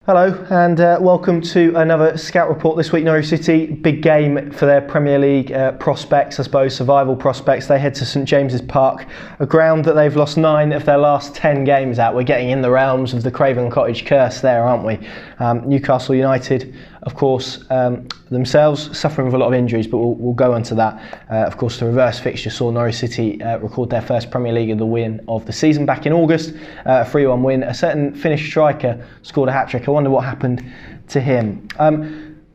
Hello and welcome to another Scout Report this week. Norwich City, big game for their Premier League prospects, I suppose, survival prospects. They head to St James's Park, a ground that they've lost 9 of their last 10 games at. We're getting in the realms of the Craven Cottage curse there, aren't we? Newcastle United, of course, themselves suffering with a lot of injuries, but we'll go on to that. Of course, the reverse fixture saw Norwich City record their first Premier League of the win of the season back in August, a 3-1 win. A certain Finnish striker scored a hat-trick. I wonder what happened to him.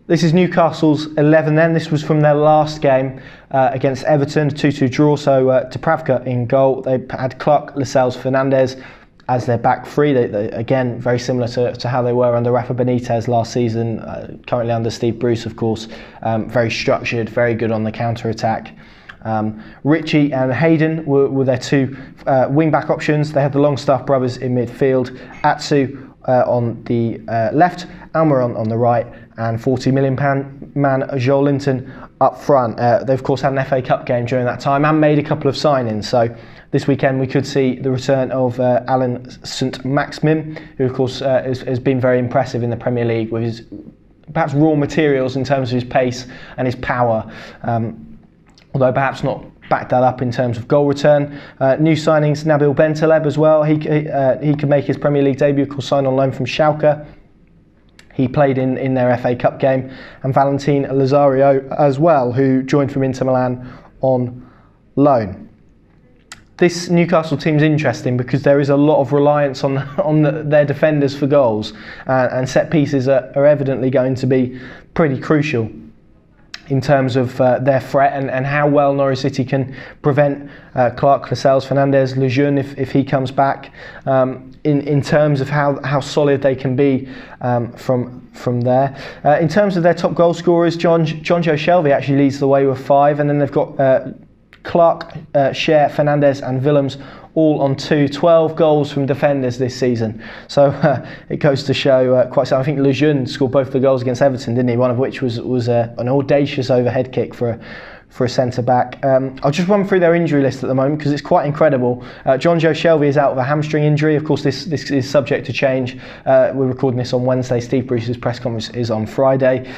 This is Newcastle's 11 then. This was from their last game against Everton, 2-2 draw. So Dubravka in goal. They had Clark, Lascelles, Fernandez as their back three. They, again, very similar to how they were under Rafa Benitez last season, currently under Steve Bruce, of course. Very structured, very good on the counter-attack. Ritchie and Hayden were their two wing-back options. They had the Longstaff brothers in midfield, Atsu on the left, Almiron on the right, and £40 million man Joel Linton up front. They of course had an FA Cup game during that time and made a couple of signings. So this weekend we could see the return of Alan Saint-Maximin, who of course has been very impressive in the Premier League with his perhaps raw materials in terms of his pace and his power, although perhaps not back that up in terms of goal return. New signings, Nabil Bentaleb as well. He could make his Premier League debut, of course, signed on loan from Schalke. He played in their FA Cup game. And Valentin Lazario as well, who joined from Inter Milan on loan. This Newcastle team's interesting because there is a lot of reliance on their defenders for goals, and set pieces are evidently going to be pretty crucial in terms of their threat and how well Norwich City can prevent Clark, Lascelles, Fernandez, Lejeune if he comes back, in terms of how solid they can be from there. In terms of their top goal scorers, John Joe Shelvey actually leads the way with 5, and then they've got Clark, Cher, Fernandez and Willems all on 12 goals from defenders this season. So it goes to show quite some. I think Lejeune scored both the goals against Everton, didn't he? One of which was an audacious overhead kick for a centre-back. I'll just run through their injury list at the moment because it's quite incredible. John Joe Shelvey is out with a hamstring injury. Of course, this is subject to change. We're recording this on Wednesday. Steve Bruce's press conference is on Friday.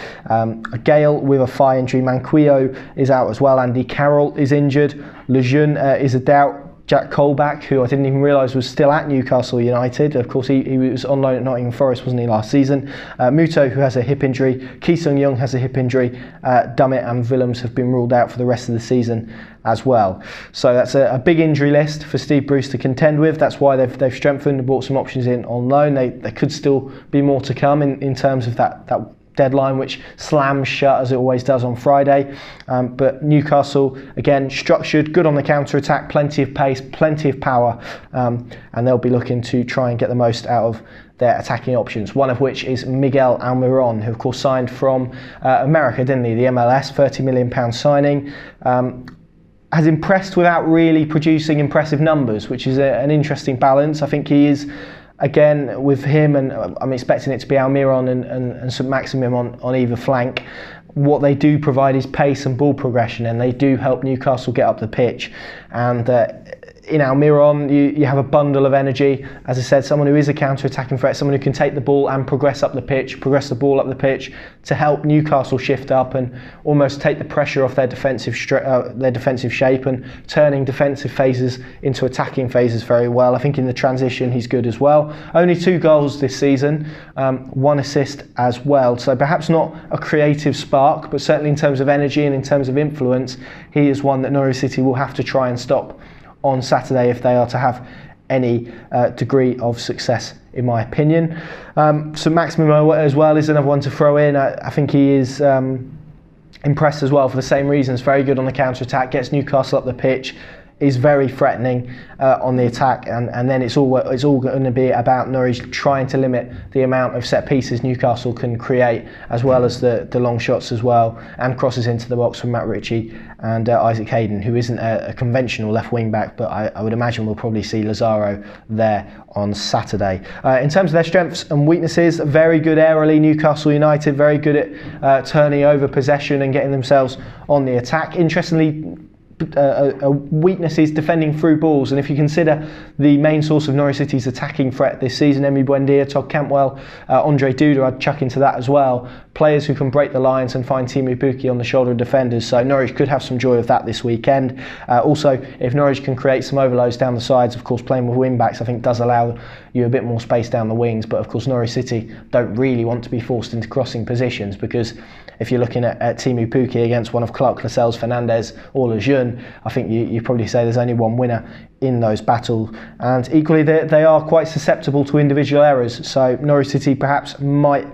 Gale with a thigh injury. Manquillo is out as well. Andy Carroll is injured. Lejeune is a doubt. Jack Colback, who I didn't even realise was still at Newcastle United. Of course, he was on loan at Nottingham Forest, wasn't he, last season? Muto, who has a hip injury. Ki Sung-young has a hip injury. Dummett and Willems have been ruled out for the rest of the season as well. So that's a big injury list for Steve Bruce to contend with. That's why they've strengthened and brought some options in on loan. There could still be more to come in terms of that deadline, which slams shut as it always does on Friday. But Newcastle, again, structured, good on the counter-attack, plenty of pace, plenty of power, and they'll be looking to try and get the most out of their attacking options, one of which is Miguel Almiron, who of course signed from America, didn't he? The MLS, £30 million signing. Has impressed without really producing impressive numbers, which is an interesting balance. I think he is, again, with him, and I'm expecting it to be Almiron and Saint-Maximin on either flank. What they do provide is pace and ball progression, and they do help Newcastle get up the pitch. And in Almiron, you have a bundle of energy. As I said, someone who is a counter-attacking threat, someone who can take the ball and progress the ball up the pitch to help Newcastle shift up and almost take the pressure off their defensive shape and turning defensive phases into attacking phases very well. I think in the transition he's good as well. Only 2 goals this season, 1 assist as well. So perhaps not a creative spark, but certainly in terms of energy and in terms of influence, he is one that Norwich City will have to try and stop on Saturday if they are to have any degree of success, in my opinion. Saint-Maximin as well is another one to throw in. I think he is impressed as well for the same reasons. Very good on the counter-attack, gets Newcastle up the pitch, is very threatening on the attack, and then it's all going to be about Norwich trying to limit the amount of set pieces Newcastle can create, as well as the long shots as well, and crosses into the box from Matt Ritchie and Isaac Hayden, who isn't a conventional left wing back, but I would imagine we'll probably see Lazaro there on Saturday. In terms of their strengths and weaknesses, very good aerially, Newcastle United, very good at turning over possession and getting themselves on the attack. Interestingly, a weakness is defending through balls, and if you consider the main source of Norwich City's attacking threat this season, Emi Buendia, Todd Cantwell, Andre Duda, I'd chuck into that as well. Players who can break the lines and find Teemu Pukki on the shoulder of defenders, so Norwich could have some joy of that this weekend. Also, if Norwich can create some overloads down the sides, of course playing with wing backs I think does allow you a bit more space down the wings, but of course Norwich City don't really want to be forced into crossing positions, because if you're looking at Teemu Pukki against one of Clark Lascelles, Fernandes or Lejeune, I think you probably say there's only one winner in those battles, and equally they are quite susceptible to individual errors, so Norwich City perhaps might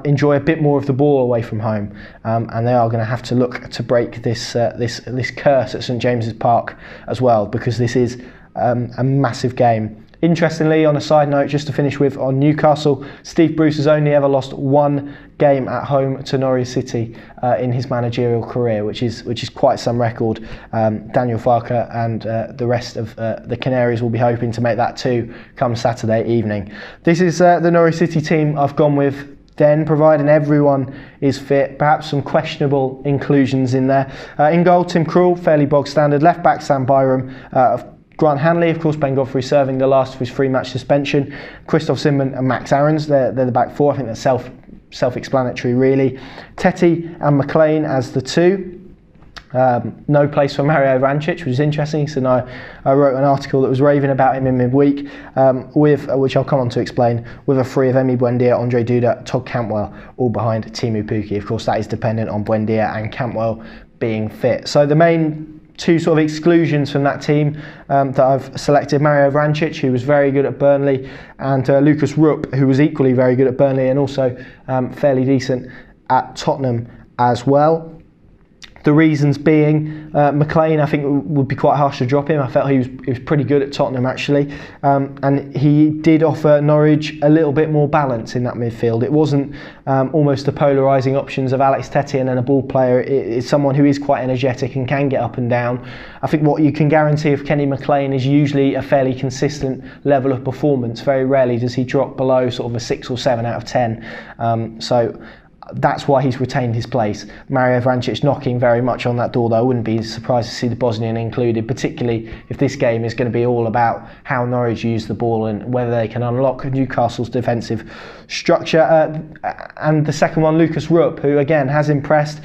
enjoy a bit more of the ball away from home, and they are going to have to look to break this curse at St James's Park as well, because this is a massive game. Interestingly, on a side note, just to finish with on Newcastle, Steve Bruce has only ever lost one game at home to Norwich City in his managerial career, which is quite some record. Daniel Farke and the rest of the Canaries will be hoping to make that too come Saturday evening. This is the Norwich City team I've gone with. Then, providing everyone is fit, perhaps some questionable inclusions in there. In goal, Tim Krul, fairly bog standard. Left back, Sam Byram. Grant Hanley, of course, Ben Godfrey serving the last of his 3-match suspension. Christoph Simon and Max Aarons, they're the back four. I think that's self-explanatory, really. Tetty and McLean as the two. No place for Mario Vrancic, which is interesting. So I wrote an article that was raving about him in midweek, which I'll come on to explain, with a free of Emi Buendia, Andre Duda, Todd Cantwell, all behind Teemu Pukki. Of course, that is dependent on Buendia and Cantwell being fit. So the main two sort of exclusions from that team that I've selected: Mario Vrancic, who was very good at Burnley, and Lucas Rupp, who was equally very good at Burnley and also fairly decent at Tottenham as well. The reasons being, McLean, I think would be quite harsh to drop him. I felt he was pretty good at Tottenham actually, and he did offer Norwich a little bit more balance in that midfield. It wasn't almost the polarising options of Alex Tettey and then a ball player. It's someone who is quite energetic and can get up and down. I think what you can guarantee of Kenny McLean is usually a fairly consistent level of performance. Very rarely does he drop below sort of a 6 or 7 out of 10. So that's why he's retained his place. Mario Vrancic knocking very much on that door, though. I wouldn't be surprised to see the Bosnian included, particularly if this game is going to be all about how Norwich use the ball and whether they can unlock Newcastle's defensive structure. And the second one, Lucas Rupp, who again has impressed.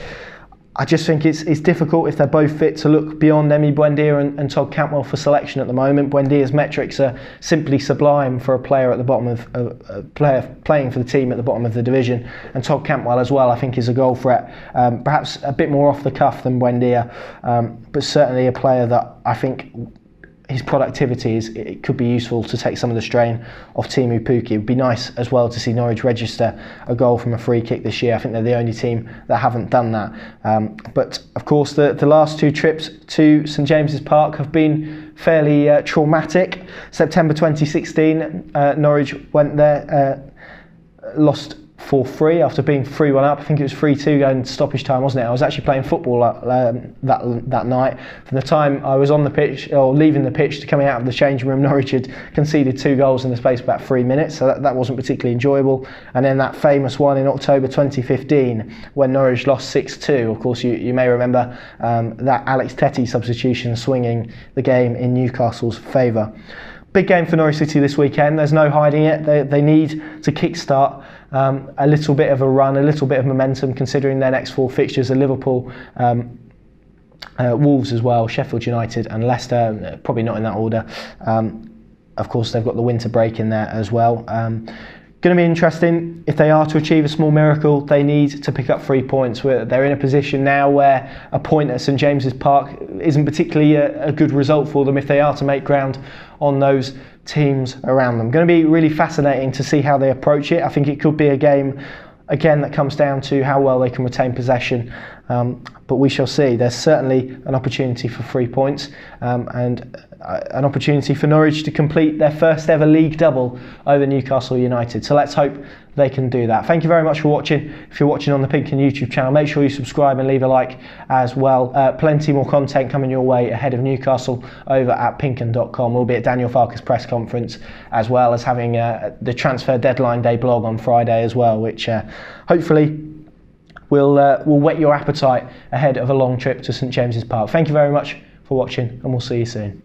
I just think it's difficult if they're both fit to look beyond Emi Buendia and Todd Cantwell for selection at the moment. Buendia's metrics are simply sublime for a player at the bottom of a player playing for the team at the bottom of the division, and Todd Cantwell as well I think is a goal threat, perhaps a bit more off the cuff than Buendia, but certainly a player that I think his productivity it could be useful to take some of the strain off Teemu Pukki. It would be nice as well to see Norwich register a goal from a free kick this year. I think they're the only team that haven't done that. But of course the last two trips to St James's Park have been fairly traumatic. September 2016, Norwich went there, lost 4-3 after being 3-1 up. I think it was 3-2 going to stoppage time, wasn't it? I was actually playing football that night. From the time I was on the pitch or leaving the pitch to coming out of the changing room, Norwich had conceded 2 goals in the space of about 3 minutes, so that wasn't particularly enjoyable. And then that famous one in October 2015 when Norwich lost 6-2. Of course, you may remember that Alex Tettey substitution swinging the game in Newcastle's favour. Big game for Norwich City this weekend. There's no hiding it. They need to kickstart a little bit of a run, a little bit of momentum, considering their next 4 fixtures are Liverpool, Wolves as well, Sheffield United and Leicester, probably not in that order. Of course, they've got the winter break in there as well. Going to be interesting. If they are to achieve a small miracle, they need to pick up 3 points. They're in a position now where a point at St James's Park isn't particularly a good result for them if they are to make ground on those teams around them. Going to be really fascinating to see how they approach it. I think it could be a game, again, that comes down to how well they can retain possession. But we shall see. There's certainly an opportunity for 3 points and an opportunity for Norwich to complete their first ever league double over Newcastle United. So let's hope they can do that. Thank you very much for watching. If you're watching on the Pinkin YouTube channel, make sure you subscribe and leave a like as well. Plenty more content coming your way ahead of Newcastle over at pinkin.com. We'll be at Daniel Farke's press conference, as well as having the transfer deadline day blog on Friday as well, which hopefully will whet your appetite ahead of a long trip to St James's Park. Thank you very much for watching, and we'll see you soon.